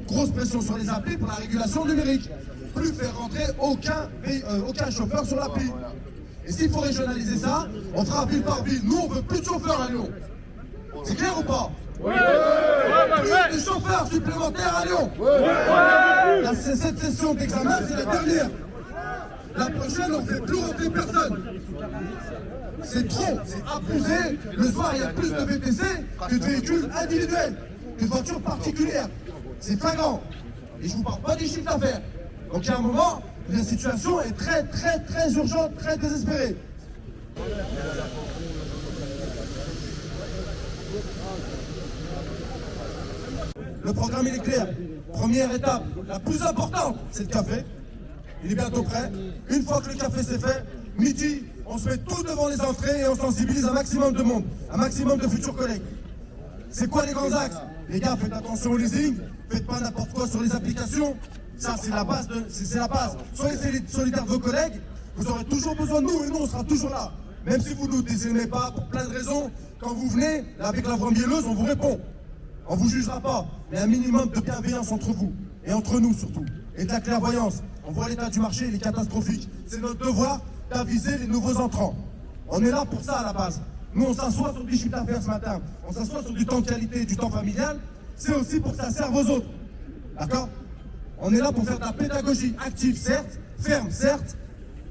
Grosse pression sur les applis pour la régulation numérique. Plus faire rentrer aucun chauffeur sur l'appli. Et s'il faut régionaliser ça, on fera ville par ville. Nous, on veut plus de chauffeurs à Lyon. C'est clair ou pas? Oui. Plus de chauffeurs supplémentaires à Lyon. Oui. Cette session d'examen, c'est la dernière. La prochaine, on ne fait plus rentrer personne. C'est trop, c'est abusé. Le soir, il y a plus de VTC que de véhicules individuels, que de voitures particulières. C'est flagrant. Et je ne vous parle pas des chiffres d'affaires. Donc il y a un moment, la situation est très urgente, très désespérée. Le programme il est clair. Première étape, la plus importante, c'est le café. Il est bientôt prêt. Une fois que le café c'est fait, midi, on se met tout devant les entrées et on sensibilise un maximum de monde, un maximum de futurs collègues. C'est quoi les grands axes? Les gars, faites attention au leasing, faites pas n'importe quoi sur les applications. Ça, c'est la base. Soyez solidaires de vos collègues, vous aurez toujours besoin de nous et nous, on sera toujours là. Même si vous ne nous désignez pas pour plein de raisons, quand vous venez, là, avec la voix mielleuse, on vous répond. On ne vous jugera pas, mais un minimum de bienveillance entre vous, et entre nous surtout, et de la clairvoyance. On voit l'état du marché, il est catastrophique. C'est notre devoir d'aviser les nouveaux entrants. On est là pour ça à la base. Nous, on s'assoit sur du chiffre d'affaires ce matin, on s'assoit sur du temps de qualité, du temps familial, c'est aussi pour que ça serve aux autres. D'accord? On est là pour faire de la pédagogie active, certes, ferme, certes,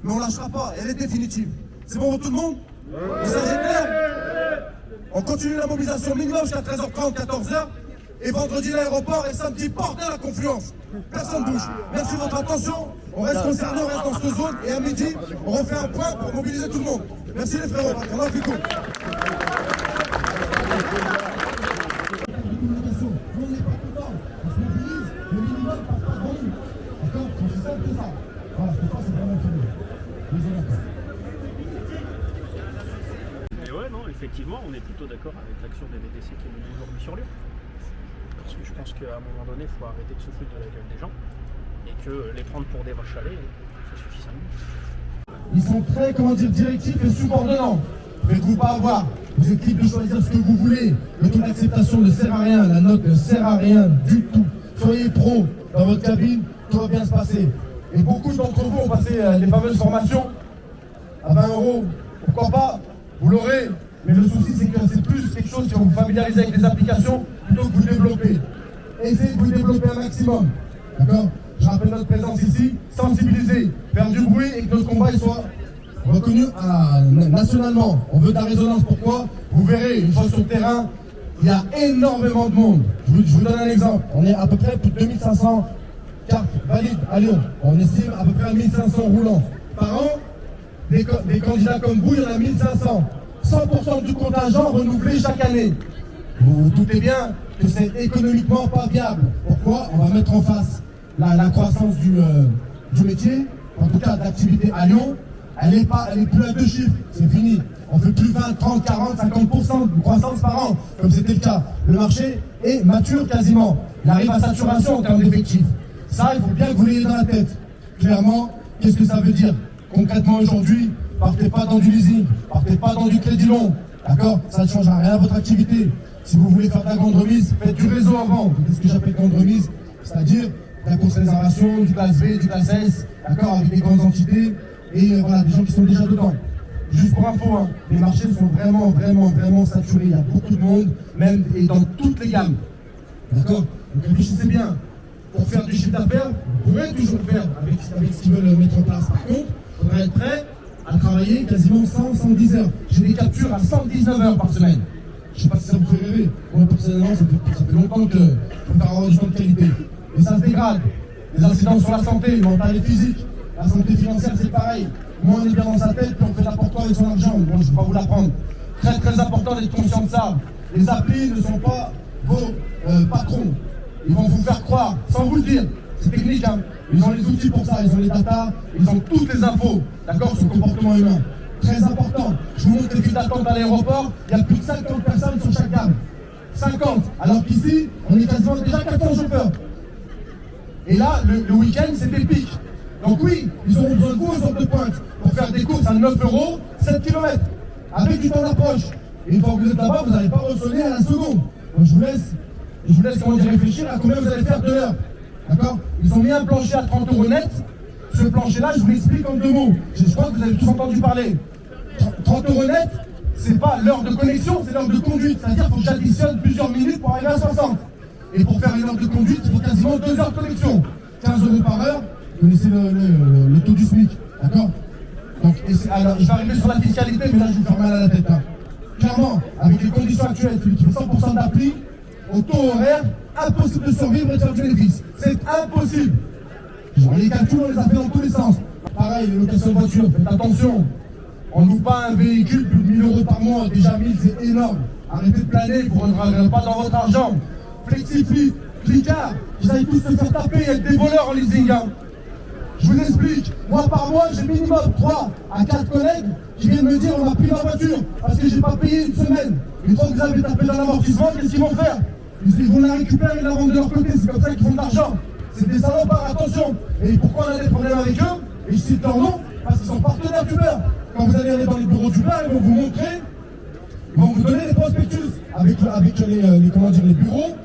mais on ne lâchera pas, elle est définitive. C'est bon pour tout le monde? Le message est clair? On continue la mobilisation minimum jusqu'à 13h30, 14h, et vendredi l'aéroport et samedi porte à la confluence. Personne ne bouge. Merci de votre attention, on reste concerné, on reste dans cette zone, et à midi, on refait un point pour mobiliser tout le monde. Merci les frérots, on a fait court. Et ouais, non, effectivement, on est plutôt d'accord avec l'action des VTC qui est menée aujourd'hui sur Lyon. Parce que je pense qu'à un moment donné, il faut arrêter de se foutre de la gueule des gens et que les prendre pour des vaches à lait, ça suffit 5 minutes. Ils sont très, directifs et subordonnants. Faites-vous pas avoir. Vous êtes libre de choisir ce que vous voulez. Le taux d'acceptation ne sert à rien, la note ne sert à rien du tout. Soyez pro dans votre cabine, tout va bien se passer. Et beaucoup d'entre vous ont passé les fameuses formations à 20 €. Pourquoi pas? Vous l'aurez. Mais le souci, c'est que c'est plus quelque chose qui va vous familiariser avec les applications plutôt que vous développer. Essayez de vous développer un maximum. D'accord? Je rappelle notre présence ici, sensibiliser, faire du bruit et que notre combat soit reconnu nationalement. On veut de la résonance. Pourquoi? Vous verrez, une fois sur le terrain, il y a énormément de monde. Je vous donne un exemple. On est à peu près plus de 2500 cartes valides à Lyon. On estime à peu près à 1500 roulants. Par an, des candidats comme vous, il y en a 1500. 100% du contingent renouvelé chaque année. Vous vous doutez bien que c'est économiquement pas viable. Pourquoi? On va mettre en face la croissance du métier, en tout cas d'activité à Lyon. Elle est plus à 2 chiffres, c'est fini. On fait plus 20, 30, 40, 50% de croissance par an, comme c'était le cas. Le marché est mature quasiment. Il arrive à saturation en termes d'effectifs. Ça, il faut bien que vous l'ayez dans la tête. Clairement, qu'est-ce que ça veut dire? Concrètement aujourd'hui, partez pas dans du leasing, partez pas dans du crédit long. D'accord? Ça ne changera rien à votre activité. Si vous voulez faire de la grande remise, faites du réseau avant. Qu'est-ce que j'appelle grande remise? C'est-à-dire de la course réservation, du classe B, du classe S, d'accord, avec des grandes entités. Et voilà, des gens qui sont déjà dedans. Juste pour info, hein, les marchés sont vraiment saturés. Il y a beaucoup de monde, même et dans toutes les gammes. D'accord? Donc réfléchissez bien. Pour faire du chiffre d'affaires, vous pourrez toujours faire avec ce qu'ils veulent mettre en place. Par contre, il faudra être prêt à travailler quasiment 110 heures. J'ai des captures à 119 heures par semaine. Je ne sais pas si ça vous fait rêver. Moi, personnellement, ça fait longtemps que je peux faire avoir du temps de qualité. Et ça se dégrade. Les incidents sur la santé, mentale et physique. La santé financière, c'est pareil. Moins on est bien dans sa tête, plus on fait n'importe quoi avec son argent. Moi, je ne vais pas vous l'apprendre. Très important d'être conscient de ça. Les applis ne sont pas vos patrons. Ils vont vous faire croire, sans vous le dire. C'est technique, hein. Ils ont les outils pour ça, ils ont les datas, ils ont toutes les infos, d'accord, sur le comportement humain. Très important. Je vous montre les files d'attente à l'aéroport, il y a plus de 50 personnes sur chaque gamme. 50, alors qu'ici, on est quasiment déjà 400 chauffeurs. Et là, le week-end, c'est des pics. Donc oui, ils auront besoin de vous aux heures de pointe pour faire des courses à 9 €, 7 km, avec du temps d'approche. Et une fois que vous êtes là-bas, vous n'allez pas ressonner à la seconde. Donc je vous laisse comment dire, réfléchir à combien vous allez faire de l'heure. D'accord? Ils ont mis un plancher à 30 € net. Ce plancher-là, je vous l'explique en 2 mots. Je crois que vous avez tous entendu parler. 30 € net, c'est pas l'heure de connexion, c'est l'heure de conduite. C'est-à-dire qu'il faut que j'additionne plusieurs minutes pour arriver à 60. Et pour faire une heure de conduite, il faut quasiment 2 heures de connexion. 15 € par heure, vous connaissez le taux du SMIC. D'accord? Donc, alors, je vais arriver sur la fiscalité, mais là, je vous fais mal à la tête. Hein. Clairement, avec les conditions actuelles, celui qui fait 100% d'appli, au taux horaire, impossible de survivre et de faire du bénéfice. C'est impossible. Les calculs, on les a fait dans tous les sens. Pareil, les locations de voitures, faites attention. On ne loue pas un véhicule plus de 1 000 € par mois. Déjà 1000, c'est énorme. Arrêtez de planer, vous ne rentrerez pas dans votre argent. Flexiflip, Clicard, ils allaient tous se faire taper et être des voleurs en leasing. Hein. Je vous explique. Moi, par mois, j'ai minimum 3 à 4 collègues qui viennent me dire on m'a pris ma voiture parce que j'ai pas payé une semaine. Une fois que vous avez tapé dans l'amortissement, qu'est-ce qu'ils vont faire? Ils vont la récupérer et la vendre de leur côté. C'est comme ça qu'ils font de l'argent. C'est des salopards, attention. Et pourquoi on a des problèmes avec eux? Et je cite leur nom, parce qu'ils sont partenaires d'Uber. Quand vous allez aller dans les bureaux d'Uber, ils vont vous montrer, ils vont vous donner les prospectus avec les bureaux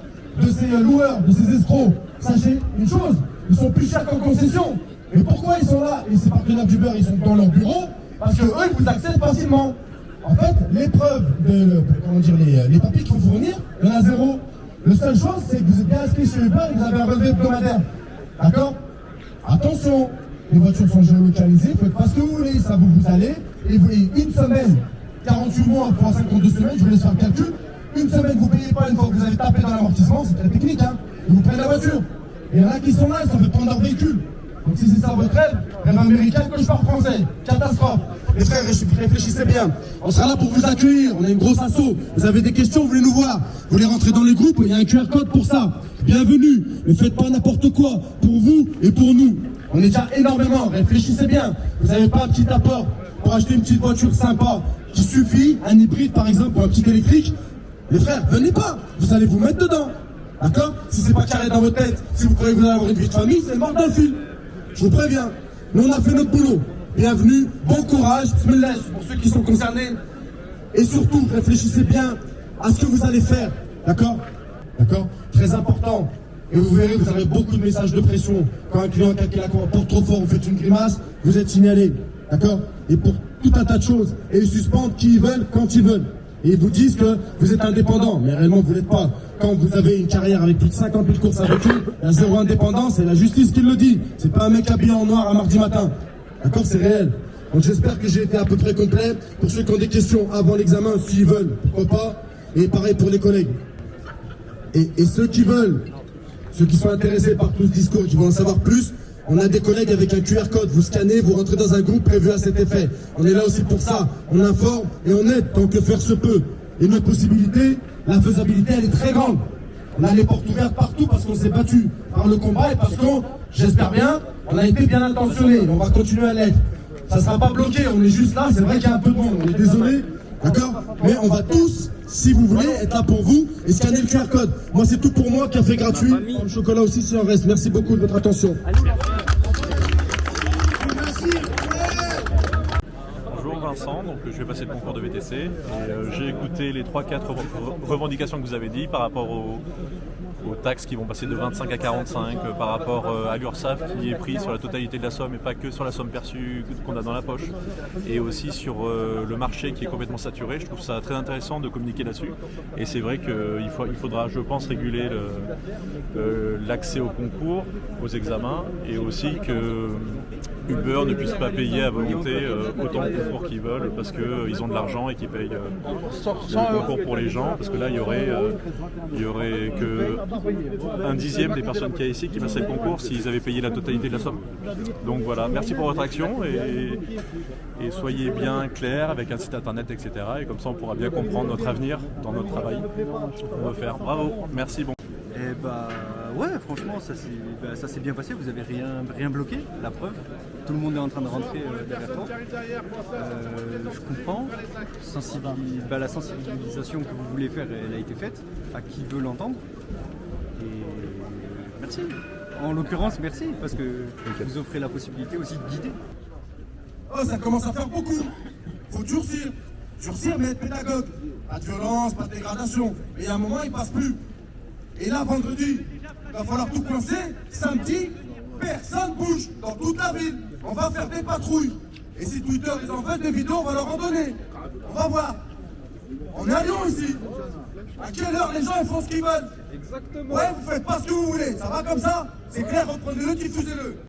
de ces loueurs, de ces escrocs. Sachez une chose, ils sont plus chers qu'en concession. Et pourquoi ils sont là? Et ces partenaires d'Uber, ils sont dans leur bureau, parce qu'eux, ils vous accèdent facilement. En fait, l'épreuve les papiers qu'il faut fournir, il y en a 0. La seule chose, c'est que vous êtes bien inscrit chez Uber et que vous avez un relevé hebdomadaire. D'accord? Attention, les voitures sont géolocalisées, faites pas ce que vous voulez, ça vous allez, et vous voyez une semaine, 48 mois pour 52 semaines, je vous laisse faire le calcul, une semaine vous payez pas une fois que vous avez tapé dans l'amortissement, c'est très technique, hein, et vous prenez la voiture. Et il y en a qui sont là, ils sont fait prendre leur véhicule. Donc si c'est ça votre rêve américain, cauchemar français, catastrophe. Les frères, réfléchissez bien. On sera là pour vous accueillir. On a une grosse asso. Vous avez des questions, vous voulez nous voir. Vous voulez rentrer dans les groupes, il y a un QR code pour ça. Bienvenue. Ne faites pas n'importe quoi. Pour vous et pour nous. On est déjà énormément. Réfléchissez bien. Vous n'avez pas un petit apport pour acheter une petite voiture sympa qui suffit, un hybride par exemple, ou un petit électrique. Les frères, venez pas. Vous allez vous mettre dedans. D'accord? Si c'est pas carré dans votre tête, si vous croyez que vous allez avoir une vie de famille, c'est mort dans le fil. Je vous préviens. Nous, on a fait notre boulot. Bienvenue, bon courage, bismillah pour ceux qui sont concernés. Et surtout, réfléchissez bien à ce que vous allez faire. D'accord? D'accord? Très important. Et vous verrez, vous avez beaucoup de messages de pression. Quand un client calcule la porte trop fort, vous faites une grimace, vous êtes signalé. D'accord? Et pour tout un tas de choses. Et ils suspendent qui ils veulent, quand ils veulent. Et ils vous disent que vous êtes indépendant. Mais réellement, vous l'êtes pas. Quand vous avez une carrière avec plus de 50 000 courses avec eux, il y a 0 indépendance, c'est la justice qui le dit. C'est pas un mec habillé en noir un mardi matin. D'accord, c'est réel. Donc j'espère que j'ai été à peu près complet. Pour ceux qui ont des questions avant l'examen, s'ils veulent, pourquoi pas. Et pareil pour les collègues. Et ceux qui veulent, ceux qui sont intéressés par tout ce discours, qui veulent en savoir plus, on a des collègues avec un QR code. Vous scannez, vous rentrez dans un groupe prévu à cet effet. On est là aussi pour ça. On informe et on aide tant que faire se peut. Et notre possibilité, la faisabilité, elle est très grande. On a les portes ouvertes partout parce qu'on s'est battu par le combat et parce qu'on, j'espère bien, on a été bien intentionné. On va continuer à l'être. Ça ne sera pas bloqué, on est juste là. C'est vrai qu'il y a un peu de monde, on est désolé. D'accord? Mais on va tous, si vous voulez, être là pour vous et scanner le QR code. Moi, c'est tout pour moi, café gratuit. Le chocolat aussi, s'il en reste. Merci beaucoup de votre attention. Bonjour Vincent, donc je vais passer le concours de VTC et j'ai écouté les 3-4 revendications que vous avez dit par rapport aux taxes qui vont passer de 25 à 45, par rapport à l'URSSAF qui est pris sur la totalité de la somme et pas que sur la somme perçue qu'on a dans la poche, et aussi sur le marché qui est complètement saturé. Je trouve ça très intéressant de communiquer là-dessus, et c'est vrai qu'il faudra, je pense, réguler l'accès au concours, aux examens, et aussi Uber ne puisse pas payer à volonté autant de concours qu'ils veulent parce qu'ils ont de l'argent et qu'ils payent le concours pour les gens, parce que là il y aurait que un dixième des personnes qu'il y a ici qui passeraient le concours s'ils avaient payé la totalité de la somme. Donc voilà, merci pour votre action et soyez bien clairs avec un site internet, etc. Et comme ça on pourra bien comprendre notre avenir dans notre travail qu'on veut faire. Bravo, merci. Bon. Et bah ouais, franchement ça s'est bien passé, vous avez rien bloqué, la preuve. Tout le monde est en train de rentrer derrière toi. Je comprends. La sensibilisation que vous voulez faire, elle a été faite, à qui veut l'entendre. Et merci. En l'occurrence, merci, parce que vous offrez la possibilité aussi de guider. Oh, ça commence à faire beaucoup. Faut durcir. Durcir, mais être pédagogue. Pas de violence, pas de dégradation. Et à un moment, il passe plus. Et là, vendredi, il va falloir tout coincer. Samedi, personne bouge dans toute la ville. On va faire des patrouilles. Et si Twitter ils en veulent des vidéos, on va leur en donner. On va voir. On est à Lyon ici. À quelle heure les gens ils font ce qu'ils veulent? Exactement. Ouais, vous faites pas ce que vous voulez. Ça va comme ça? C'est clair, reprenez-le, diffusez-le.